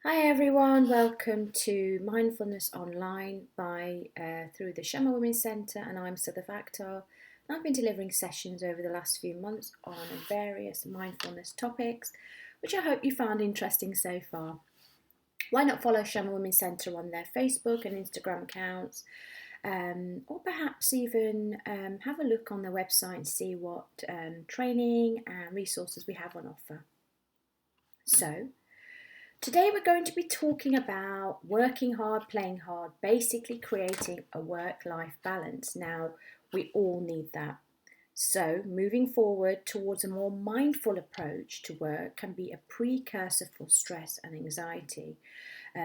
Hi everyone, welcome to Mindfulness Online through the Shama Women's Centre, and I'm Sadaf. I've been delivering sessions over the last few months on various mindfulness topics, which I hope you found interesting so far. Why not follow Shama Women's Centre on their Facebook and Instagram accounts, or perhaps even have a look on their website and see what training and resources we have on offer. So, today we're going to be talking about working hard, playing hard, basically creating a work-life balance. Now, we all need that. So, moving forward towards a more mindful approach to work can be a precursor for stress and anxiety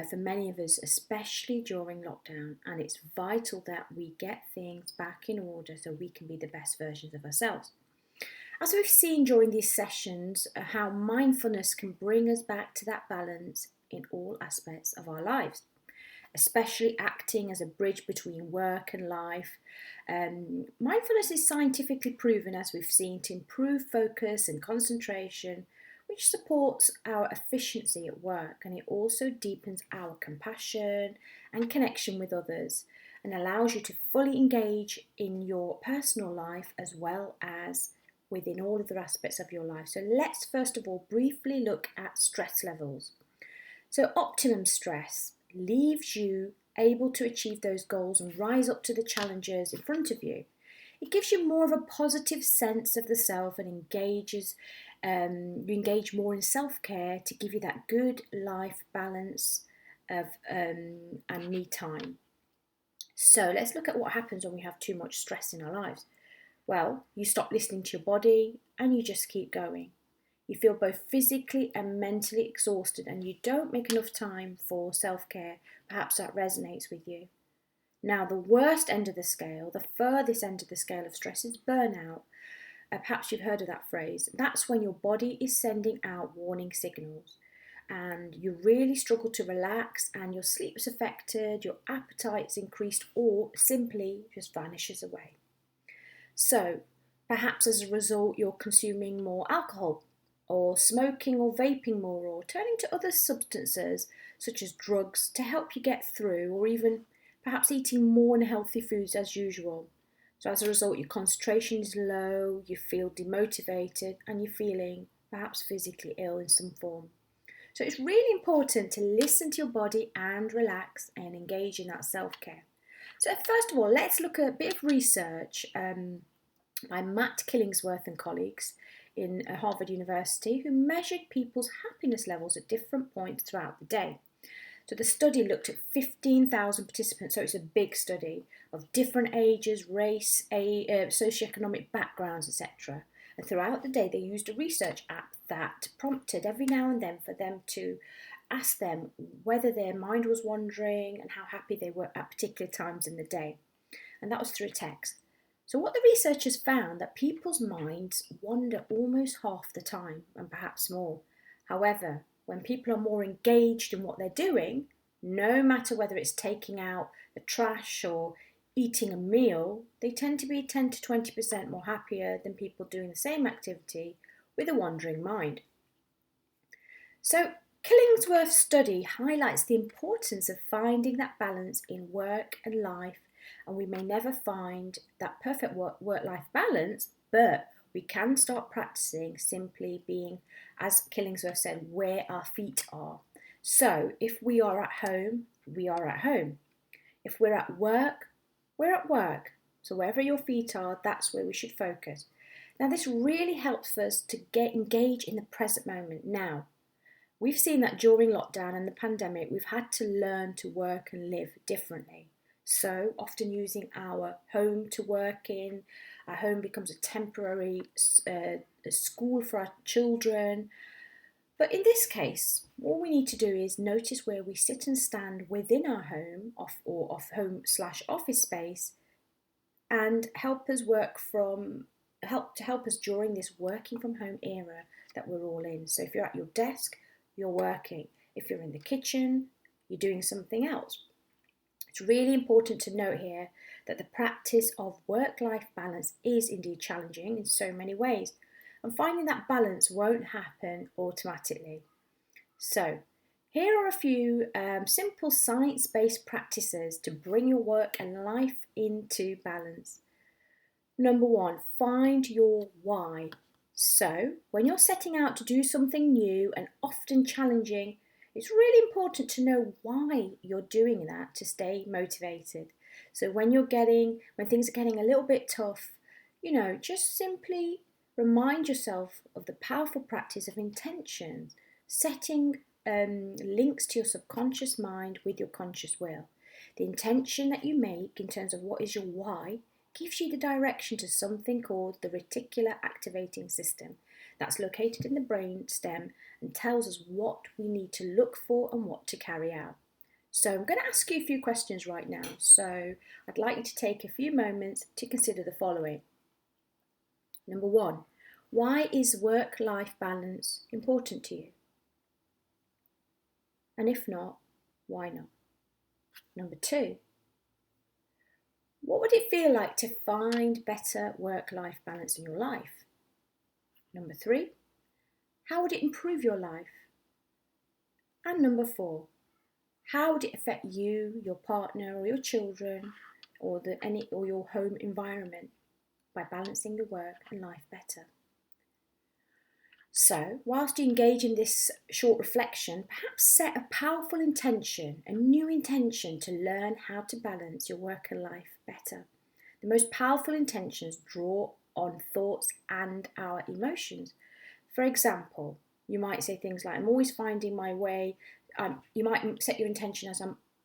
for many of us, especially during lockdown. And it's vital that we get things back in order so we can be the best versions of ourselves. As we've seen during these sessions, how mindfulness can bring us back to that balance in all aspects of our lives, especially acting as a bridge between work and life. Mindfulness is scientifically proven, as we've seen, to improve focus and concentration, which supports our efficiency at work, and it also deepens our compassion and connection with others and allows you to fully engage in your personal life as well as within all other aspects of your life. So let's first of all briefly look at stress levels. So optimum stress leaves you able to achieve those goals and rise up to the challenges in front of you. It gives you more of a positive sense of the self and you engage more in self-care to give you that good life balance of and me time. So let's look at what happens when we have too much stress in our lives. Well, you stop listening to your body and you just keep going. You feel both physically and mentally exhausted and you don't make enough time for self-care. Perhaps that resonates with you. Now, the worst end of the scale, the furthest end of the scale of stress is burnout. Perhaps you've heard of that phrase. That's when your body is sending out warning signals and you really struggle to relax and your sleep's affected, your appetite's increased, or simply just vanishes away. So, perhaps as a result, you're consuming more alcohol, or smoking or vaping more, or turning to other substances such as drugs to help you get through, or even perhaps eating more unhealthy foods as usual. So, as a result, your concentration is low, you feel demotivated, and you're feeling perhaps physically ill in some form. So, it's really important to listen to your body and relax and engage in that self care. So, first of all, let's look at a bit of research by Matt Killingsworth and colleagues in Harvard University who measured people's happiness levels at different points throughout the day. So, the study looked at 15,000 participants, so it's a big study of different ages, race, socioeconomic backgrounds, etc. And throughout the day, they used a research app that prompted every now and then for them to ask them whether their mind was wandering and how happy they were at particular times in the day. And that was through text. So what the researchers found that people's minds wander almost half the time and perhaps more. However, when people are more engaged in what they're doing, no matter whether it's taking out the trash or eating a meal, they tend to be 10 to 20% more happier than people doing the same activity with a wandering mind. So, Killingsworth's study highlights the importance of finding that balance in work and life, and we may never find that perfect work-life balance, but we can start practicing simply being, as Killingsworth said, where our feet are. So, if we are at home, we are at home. If we're at work, we're at work. So, wherever your feet are, that's where we should focus. Now, this really helps us to get engaged in the present moment now. We've seen that during lockdown and the pandemic, we've had to learn to work and live differently. So often using our home to work in, our home becomes a temporary school for our children. But in this case, all we need to do is notice where we sit and stand within our home or off home / office space and help us help us during this working from home era that we're all in. So if you're at your desk, you're working. If you're in the kitchen, you're doing something else. It's really important to note here that the practice of work-life balance is indeed challenging in so many ways, and finding that balance won't happen automatically. So, Here are a few simple science-based practices to bring your work and life into balance. Number 1, find your why. So, when you're setting out to do something new and often challenging, it's really important to know why you're doing that to stay motivated. So when things are getting a little bit tough, just simply remind yourself of the powerful practice of intentions, setting links to your subconscious mind with your conscious will. The intention that you make in terms of what is your why gives you the direction to something called the reticular activating system that's located in the brain stem and tells us what we need to look for and what to carry out. So I'm going to ask you a few questions right now. So I'd like you to take a few moments to consider the following. Number 1, why is work-life balance important to you? And if not, why not? Number 2, what would it feel like to find better work-life balance in your life? Number 3, how would it improve your life? And number 4, how would it affect you, your partner, or your children, or your home environment by balancing your work and life better? So, whilst you engage in this short reflection, perhaps set a powerful intention, a new intention to learn how to balance your work and life better. The most powerful intentions draw on thoughts and our emotions. For example, you might say things like, I'm always finding my way. You might set your intention as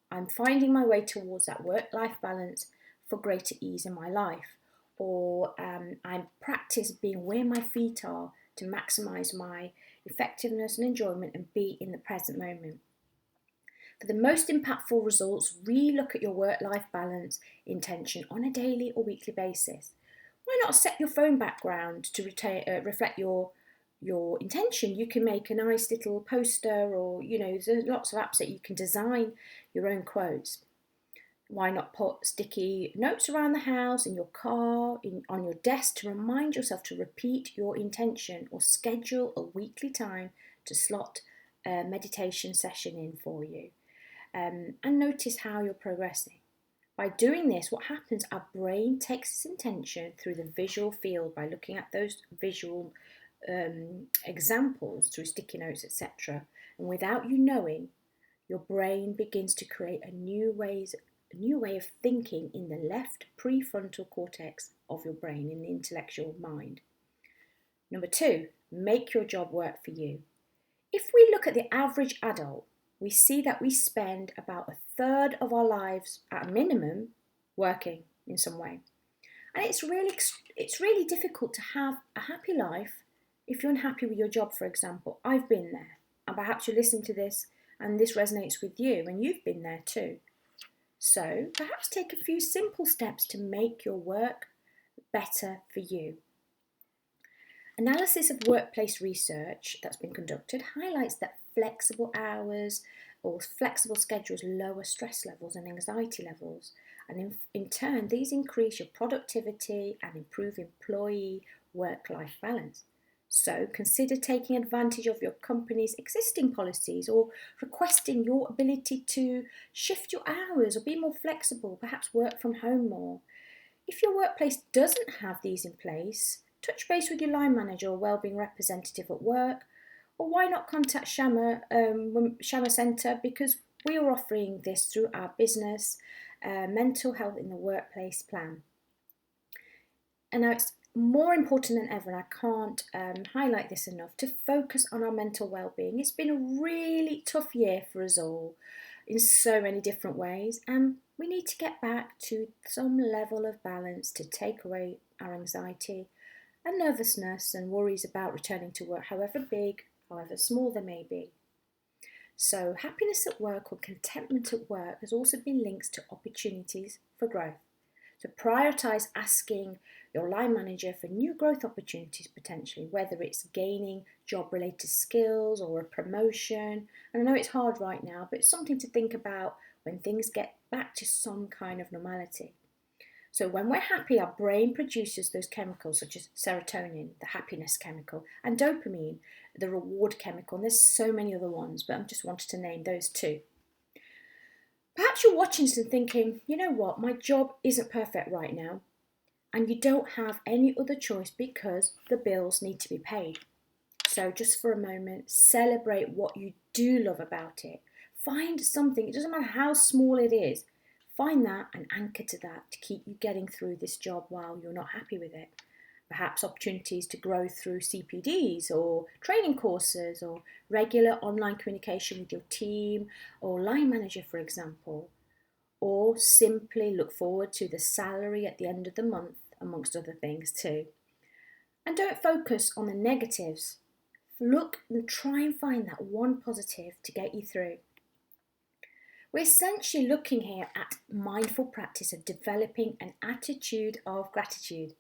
I'm finding my way towards that work-life balance for greater ease in my life. Or I practice being where my feet are to maximise my effectiveness and enjoyment and be in the present moment. For the most impactful results, re-look at your work-life balance intention on a daily or weekly basis. Why not set your phone background to reflect your intention? You can make a nice little poster, or there's lots of apps that you can design your own quotes. Why not put sticky notes around the house, in your car, on your desk to remind yourself to repeat your intention, or schedule a weekly time to slot a meditation session in for you, and notice how you're progressing. By doing this, what happens, our brain takes its intention through the visual field by looking at those visual examples through sticky notes, etc. And without you knowing, your brain begins to create a new way of thinking in the left prefrontal cortex of your brain, in the intellectual mind. Number 2, make your job work for you. If we look at the average adult, we see that we spend about a third of our lives at a minimum working in some way. And it's really difficult to have a happy life if you're unhappy with your job, for example. I've been there, and perhaps you're listening to this and this resonates with you and you've been there too. So perhaps take a few simple steps to make your work better for you. Analysis of workplace research that's been conducted highlights that flexible hours or flexible schedules lower stress levels and anxiety levels, and in turn these increase your productivity and improve employee work-life balance. So consider taking advantage of your company's existing policies, or requesting your ability to shift your hours or be more flexible, perhaps work from home more. If your workplace doesn't have these in place, touch base with your line manager or wellbeing representative at work, or why not contact Shama Centre, because we are offering this through our business mental health in the workplace plan. And now it's more important than ever, and I can't highlight this enough, to focus on our mental well-being. It's been a really tough year for us all in so many different ways, and we need to get back to some level of balance to take away our anxiety and nervousness and worries about returning to work, however big, however small they may be. So happiness at work, or contentment at work, has also been linked to opportunities for growth. So prioritise asking your line manager for new growth opportunities potentially, whether it's gaining job-related skills or a promotion. And I know it's hard right now, but it's something to think about when things get back to some kind of normality. So when we're happy, our brain produces those chemicals such as serotonin, the happiness chemical, and dopamine, the reward chemical, and there's so many other ones, but I just wanted to name those two. Perhaps you're watching this and thinking, you know what, my job isn't perfect right now, and you don't have any other choice because the bills need to be paid. So just for a moment, celebrate what you do love about it. Find something, it doesn't matter how small it is, find that and anchor to that to keep you getting through this job while you're not happy with it. Perhaps opportunities to grow through CPDs or training courses or regular online communication with your team or line manager, for example. Or simply look forward to the salary at the end of the month, amongst other things too. And don't focus on the negatives. Look and try and find that one positive to get you through. We're essentially looking here at mindful practice of developing an attitude of gratitude,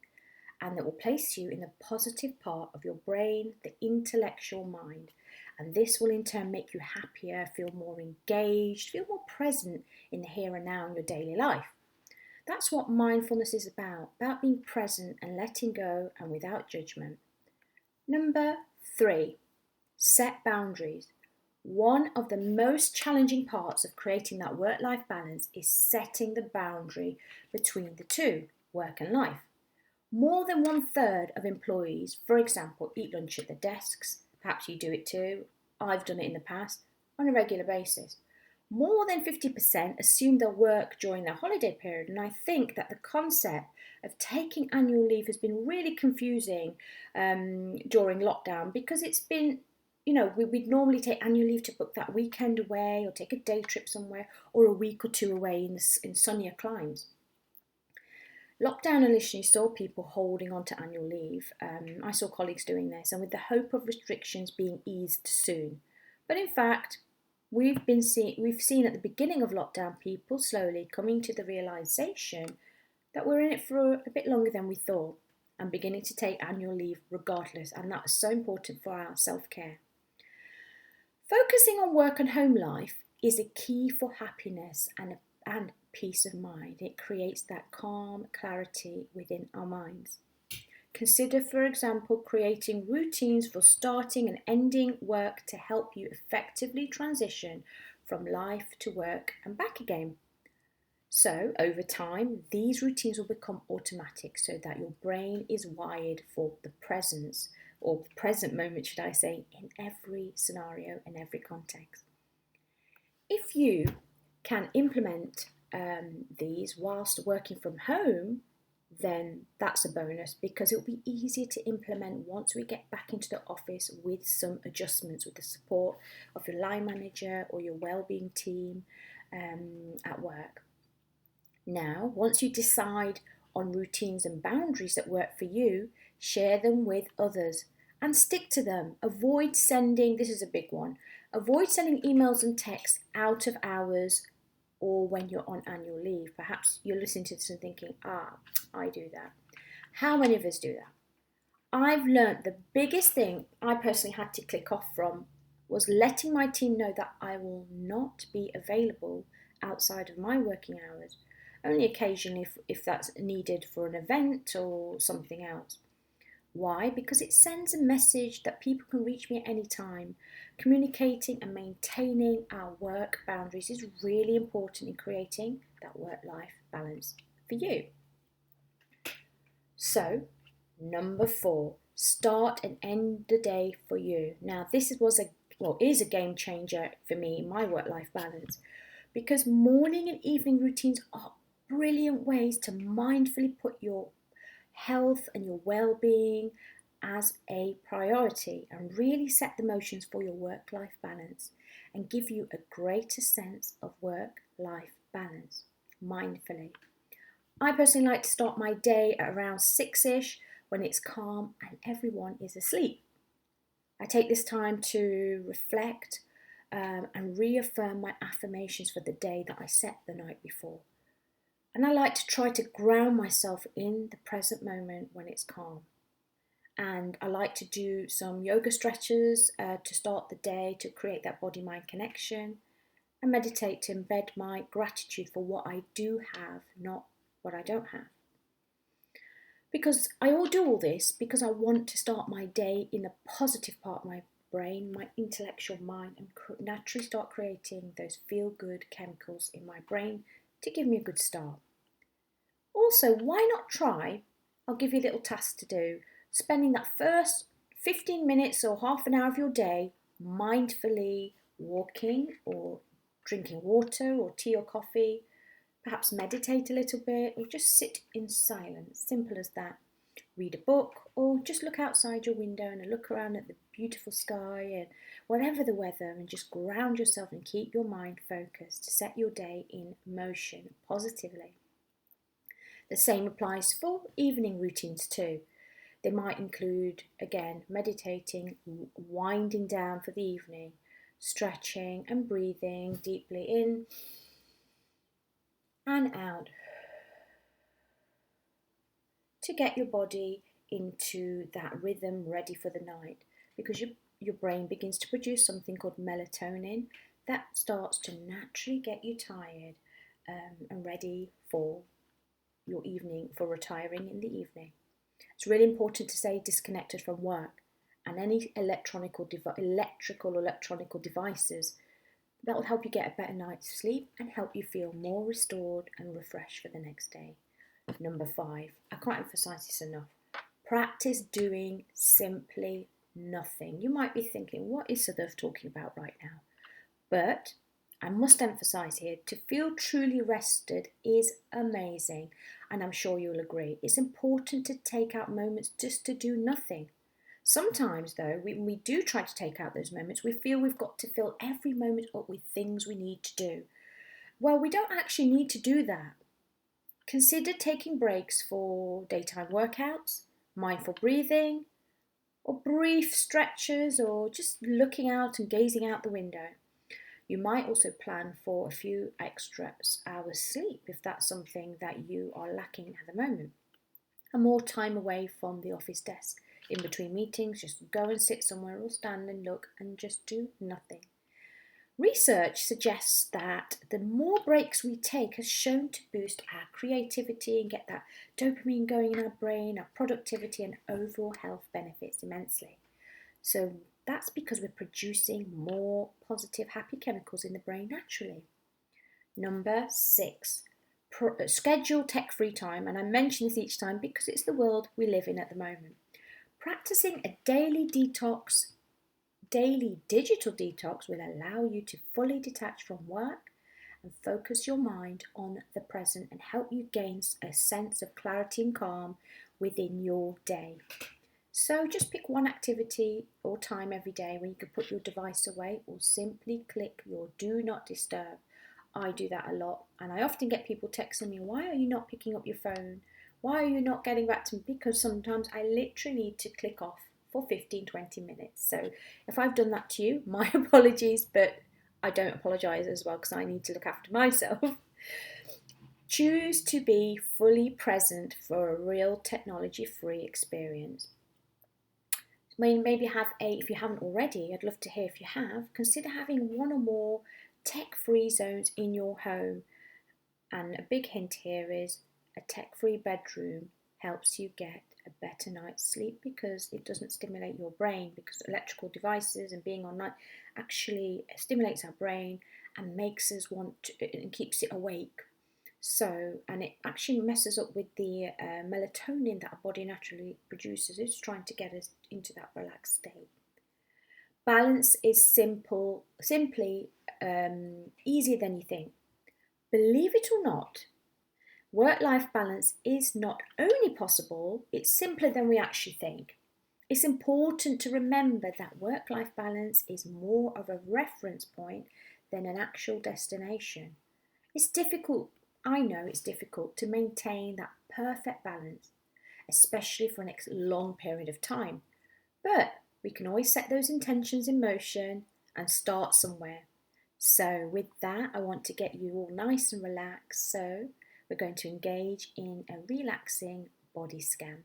and that will place you in the positive part of your brain, the intellectual mind. And this will in turn make you happier, feel more engaged, feel more present in the here and now in your daily life. That's what mindfulness is about being present and letting go and without judgment. Number 3, set boundaries. One of the most challenging parts of creating that work-life balance is setting the boundary between the two, work and life. More than 1/3 of employees, for example, eat lunch at their desks. Perhaps you do it too. I've done it in the past on a regular basis. More than 50% assume they'll work during their holiday period, and I think that the concept of taking annual leave has been really confusing during lockdown, because it's been, we'd normally take annual leave to book that weekend away or take a day trip somewhere or a week or two away in sunnier climes. Lockdown initially saw people holding on to annual leave. I saw colleagues doing this, and with the hope of restrictions being eased soon. But in fact, we've seen at the beginning of lockdown people slowly coming to the realisation that we're in it for a bit longer than we thought, and beginning to take annual leave regardless, and that was so important for our self-care. Focusing on work and home life is a key for happiness and peace of mind. It creates that calm clarity within our minds. Consider, for example, creating routines for starting and ending work to help you effectively transition from life to work and back again. So, over time, these routines will become automatic so that your brain is wired for the presence, or present moment, should I say, in every scenario, in every context. If you can implement these whilst working from home, then that's a bonus, because it will be easier to implement once we get back into the office with some adjustments, with the support of your line manager or your wellbeing team at work. Now, once you decide on routines and boundaries that work for you, share them with others and stick to them. Avoid sending, this is a big one, avoid sending emails and texts out of hours or when you're on annual leave. Perhaps you're listening to this and thinking, I do that. How many of us do that? I've learned the biggest thing I personally had to click off from was letting my team know that I will not be available outside of my working hours, only occasionally if that's needed for an event or something else. Why? Because it sends a message that people can reach me at any time. Communicating and maintaining our work boundaries is really important in creating that work-life balance for you. So, number 4, start and end the day for you. Now, this is a game changer for me in my work-life balance, because morning and evening routines are brilliant ways to mindfully put your health and your well-being as a priority and really set the motions for your work-life balance and give you a greater sense of work-life balance mindfully. I personally like to start my day at around 6ish when it's calm and everyone is asleep. I take this time to reflect and reaffirm my affirmations for the day that I set the night before. And I like to try to ground myself in the present moment when it's calm. And I like to do some yoga stretches to start the day to create that body-mind connection, and meditate to embed my gratitude for what I do have, not what I don't have. Because I do all this because I want to start my day in the positive part of my brain, my intellectual mind, and naturally start creating those feel-good chemicals in my brain to give me a good start. Also, why not try, I'll give you a little task to do, spending that first 15 minutes or half an hour of your day mindfully walking or drinking water or tea or coffee, perhaps meditate a little bit or just sit in silence, simple as that. Read a book or just look outside your window and look around at the beautiful sky and whatever the weather, and just ground yourself and keep your mind focused to set your day in motion positively. The same applies for evening routines too. They might include, again, meditating, winding down for the evening, stretching and breathing deeply in and out to get your body into that rhythm ready for the night, because your brain begins to produce something called melatonin that starts to naturally get you tired and ready for your evening, for retiring in the evening. It's really important to stay disconnected from work and any electrical or electronic devices. That will help you get a better night's sleep and help you feel more restored and refreshed for the next day. Number 5, I can't emphasize this enough. Practice doing simply nothing. You might be thinking, what is Sadaf talking about right now? But I must emphasize here, to feel truly rested is amazing, and I'm sure you'll agree. It's important to take out moments just to do nothing. Sometimes, though, when we do try to take out those moments, we feel we've got to fill every moment up with things we need to do. Well, we don't actually need to do that. Consider taking breaks for daytime workouts, mindful breathing, or brief stretches, or just looking out and gazing out the window. You might also plan for a few extra hours sleep if that's something that you are lacking at the moment. And more time away from the office desk. In between meetings, just go and sit somewhere or stand and look and just do nothing. Research suggests that the more breaks we take has shown to boost our creativity and get that dopamine going in our brain, our productivity and overall health benefits immensely. So that's because we're producing more positive, happy chemicals in the brain naturally. Number 6, schedule tech-free time. And I mention this each time because it's the world we live in at the moment. Practicing a daily digital detox will allow you to fully detach from work and focus your mind on the present and help you gain a sense of clarity and calm within your day. So just pick one activity or time every day when you can put your device away or simply click your do not disturb. I do that a lot, and I often get people texting me, why are you not picking up your phone? Why are you not getting back to me? Because sometimes I literally need to click off for 15-20 minutes. So if I've done that to you, my apologies, but I don't apologise as well because I need to look after myself. Choose to be fully present for a real technology-free experience. Maybe if you haven't already, I'd love to hear if you have, consider having one or more tech-free zones in your home. And a big hint here is a tech-free bedroom helps you get a better night's sleep because it doesn't stimulate your brain, because electrical devices and being online actually stimulates our brain and makes us want to, and keeps it awake. So, and it actually messes up with the melatonin that our body naturally produces. It's trying to get us into that relaxed state. Balance is simply easier than you think. Believe it or not, work-life balance is not only possible, it's simpler than we actually think. It's important to remember that work-life balance is more of a reference point than an actual destination. It's difficult, I know it's difficult to maintain that perfect balance, especially for a next long period of time. But we can always set those intentions in motion and start somewhere. So with that, I want to get you all nice and relaxed. So we're going to engage in a relaxing body scan.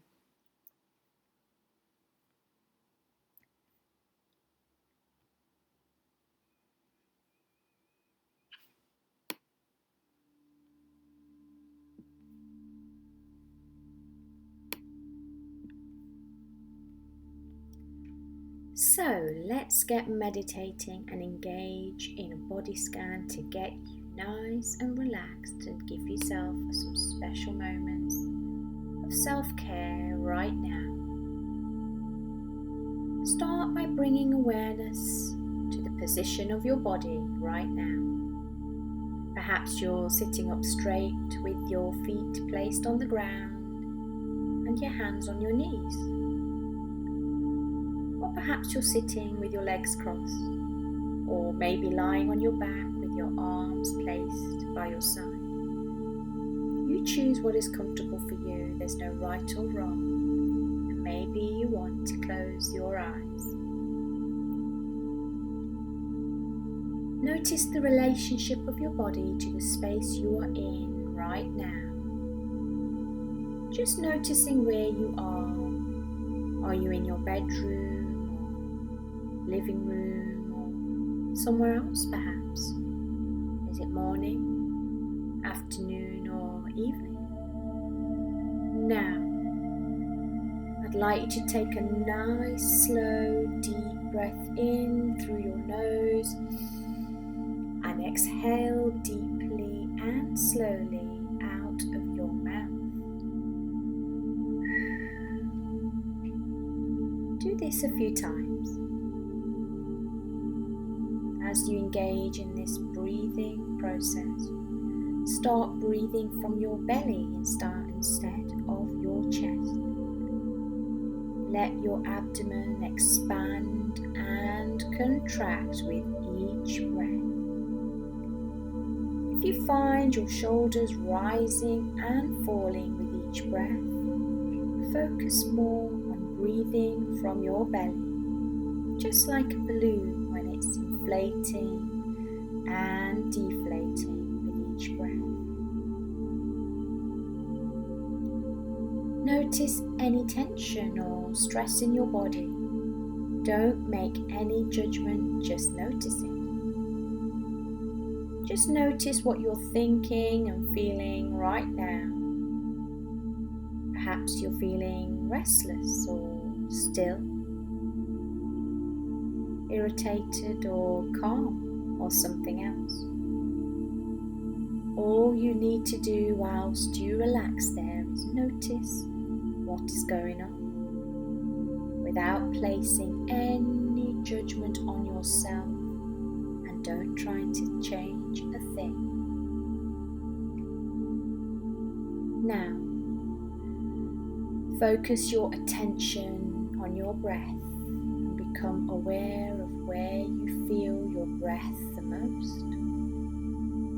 So let's get meditating and engage in a body scan to get you nice and relaxed and give yourself some special moments of self-care right now. Start by bringing awareness to the position of your body right now. Perhaps you're sitting up straight with your feet placed on the ground and your hands on your knees. Or perhaps you're sitting with your legs crossed, or maybe lying on your back with your arms placed by your side. You choose what is comfortable for you. There's no right or wrong. And maybe you want to close your eyes. Notice the relationship of your body to the space you are in right now. Just noticing where you are. Are you in your bedroom, or living room, or somewhere else perhaps? Is it morning, afternoon, or evening? Now, I'd like you to take a nice, slow, deep breath in through your nose and exhale deeply and slowly out of your mouth. Do this a few times. As you engage in this breathing process, start breathing from your belly instead of your chest. Let your abdomen expand and contract with each breath. If you find your shoulders rising and falling with each breath, focus more on breathing from your belly, just like a balloon when it's inflating and deflating with each breath. Notice any tension or stress in your body. Don't make any judgment, just notice it. Just notice what you're thinking and feeling right now. Perhaps you're feeling restless or still, irritated or calm or something else. All you need to do whilst you relax there is notice what is going on without placing any judgment on yourself, and don't try to change a thing. Now, focus your attention on your breath and become aware of where you feel your breath the most.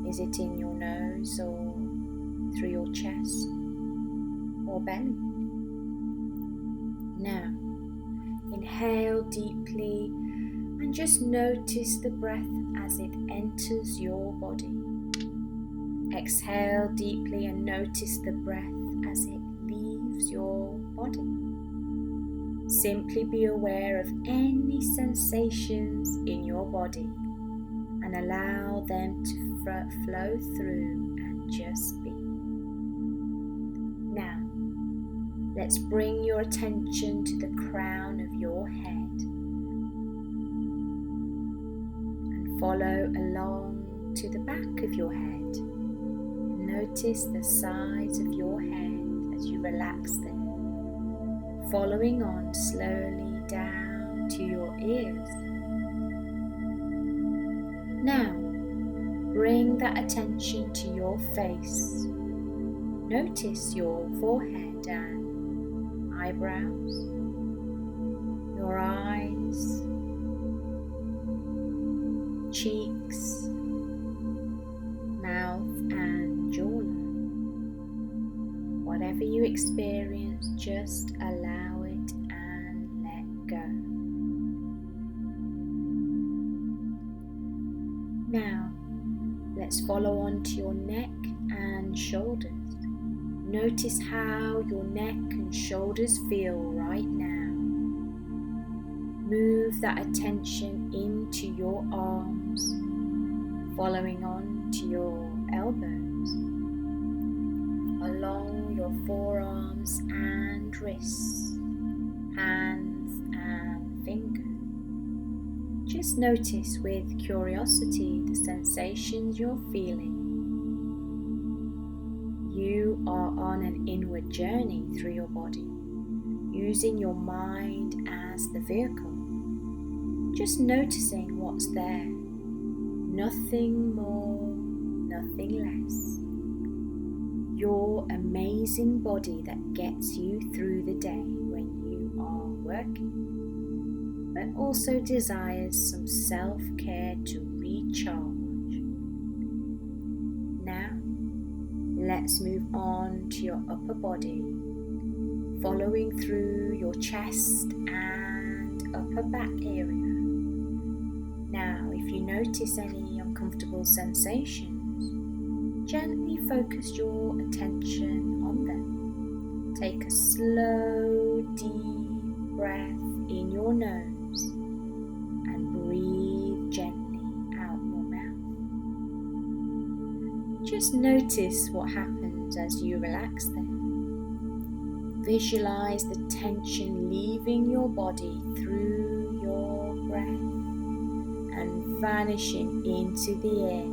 Is it in your nose or through your chest or belly? Now, inhale deeply and just notice the breath as it enters your body. Exhale deeply and notice the breath as it leaves your body. Simply be aware of any sensations in your body and allow them to flow through and just be. Now, let's bring your attention to the crown of your head and follow along to the back of your head. Notice the sides of your head as you relax them, following on slowly down to your ears. Now, bring that attention to your face. Notice your forehead and eyebrows, your eyes, cheeks, mouth and jawline. Whatever you experience, just allow it and let go. Now, let's follow on to your neck and shoulders. Notice how your neck and shoulders feel right now. Move that attention into your arms, following on to your elbows, along your forearms and wrists, hands and fingers. Just notice with curiosity the sensations you're feeling. You are on an inward journey through your body, using your mind as the vehicle. Just noticing what's there. Nothing more, nothing less. Your amazing body that gets you through the day when you are working, but also desires some self-care to recharge. Now, let's move on to your upper body, following through your chest and upper back area. Now, if you notice any uncomfortable sensations, gently focus your attention on them. Take a slow, deep breath in your nose and breathe gently out your mouth. Just notice what happens as you relax there. Visualize the tension leaving your body through your breath and vanishing into the air.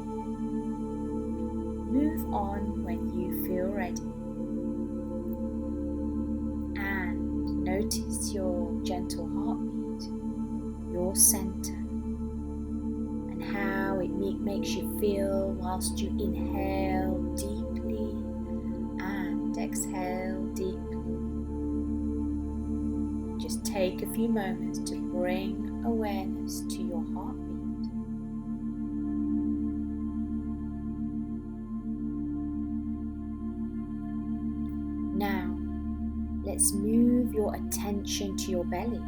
Move on when you feel ready. And notice your gentle heartbeat, your center, and how it makes you feel whilst you inhale deeply and exhale deeply. Just take a few moments to bring awareness to your heartbeat. Now, let's move your attention to your belly.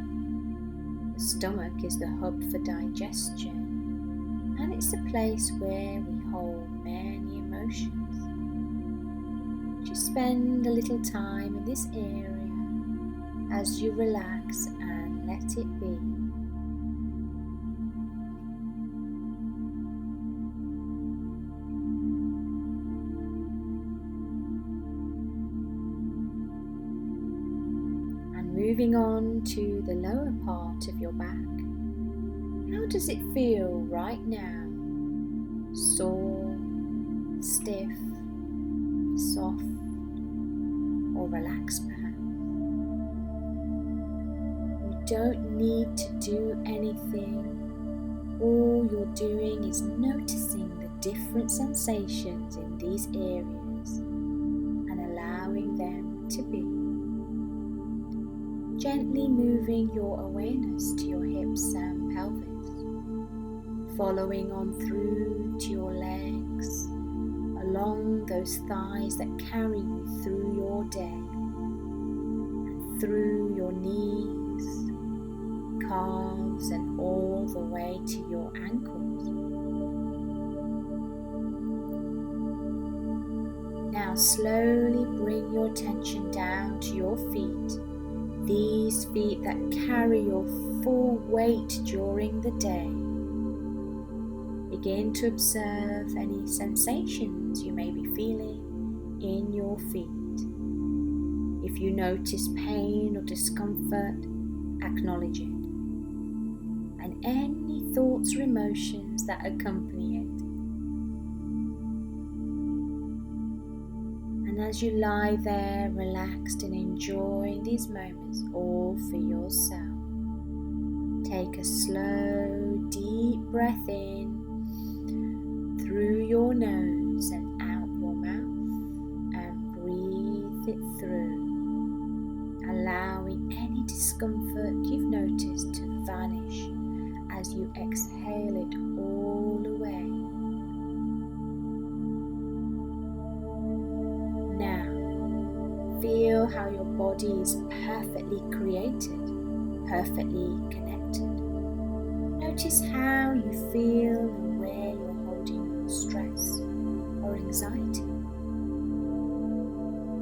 The stomach is the hub for digestion, and it's a place where we hold many emotions. Just spend a little time in this area as you relax and let it be. Moving on to the lower part of your back. How does it feel right now? Sore, stiff, soft, or relaxed perhaps? You don't need to do anything. All you're doing is noticing the different sensations in these areas and allowing them to be. Gently moving your awareness to your hips and pelvis, following on through to your legs, along those thighs that carry you through your day, and through your knees, calves, and all the way to your ankles. Now slowly bring your attention down to your feet. These feet that carry your full weight during the day. Begin to observe any sensations you may be feeling in your feet. If you notice pain or discomfort, acknowledge it. And any thoughts or emotions that accompany it. And as you lie there relaxed and enjoying these moments all for yourself, take a slow, deep breath in through your nose and out your mouth, and breathe it through, allowing any discomfort you've noticed to vanish as you exhale it all away. Feel how your body is perfectly created, perfectly connected. Notice how you feel and where you're holding stress or anxiety.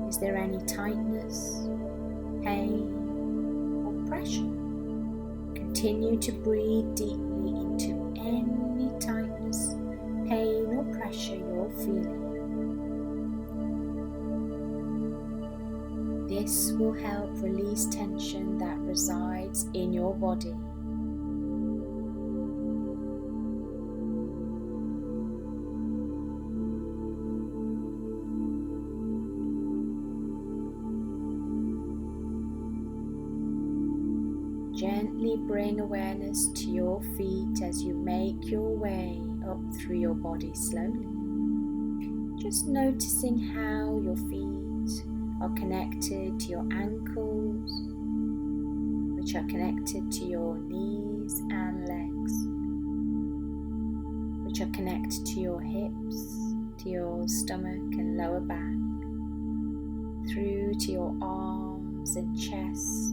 Is there any tightness, pain, or pressure? Continue to breathe deeply into any tightness, pain, or pressure you're feeling. This will help release tension that resides in your body. Gently bring awareness to your feet as you make your way up through your body slowly. Just noticing how your feet are connected to your ankles, which are connected to your knees and legs, which are connected to your hips, to your stomach and lower back, through to your arms and chest,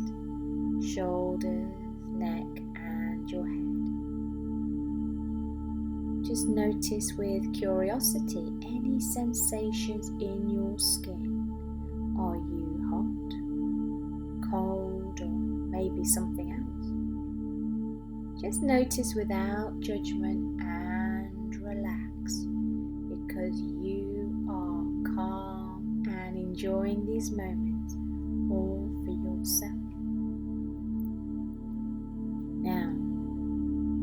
shoulders, neck and your head. Just notice with curiosity any sensations in your skin. Are you hot, cold, or maybe something else? Just notice without judgment and relax, because you are calm and enjoying these moments all for yourself. Now,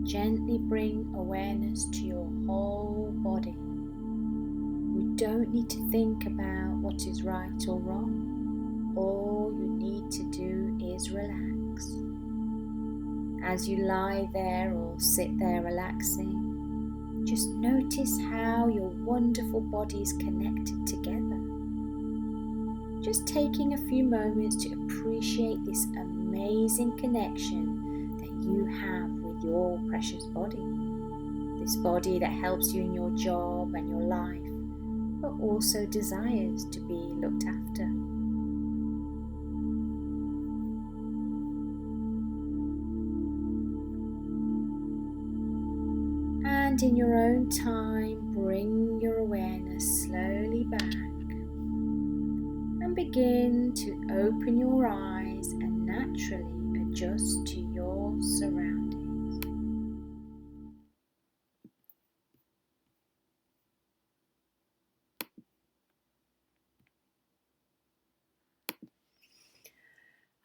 gently bring awareness to your whole body. You don't need to think about what is right or wrong. All you need to do is relax. As you lie there or sit there relaxing, just notice how your wonderful body is connected together. Just taking a few moments to appreciate this amazing connection that you have with your precious body. This body that helps you in your job and your life, but also desires to be looked after. And in your own time, bring your awareness slowly back and begin to open your eyes and naturally adjust to your surroundings.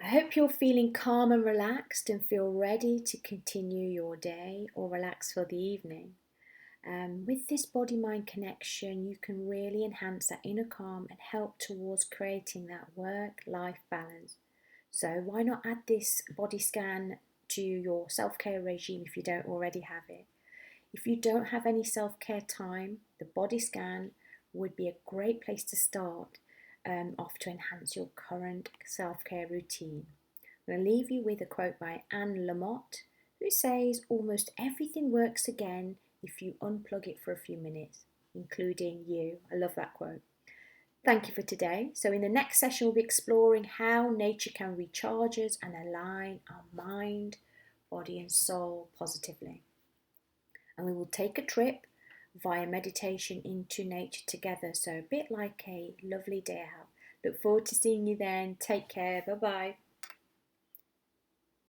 I hope you're feeling calm and relaxed and feel ready to continue your day or relax for the evening. With this body-mind connection, you can really enhance that inner calm and help towards creating that work-life balance. So why not add this body scan to your self-care regime if you don't already have it? If you don't have any self-care time, the body scan would be a great place to start off to enhance your current self-care routine. I'm going to leave you with a quote by Anne Lamott, who says, "Almost everything works again if you unplug it for a few minutes, including you." I love that quote. Thank you for today. So in the next session, we'll be exploring how nature can recharge us and align our mind, body and soul positively. And we will take a trip via meditation into nature together. So a bit like a lovely day out. Look forward to seeing you then. Take care. Bye-bye.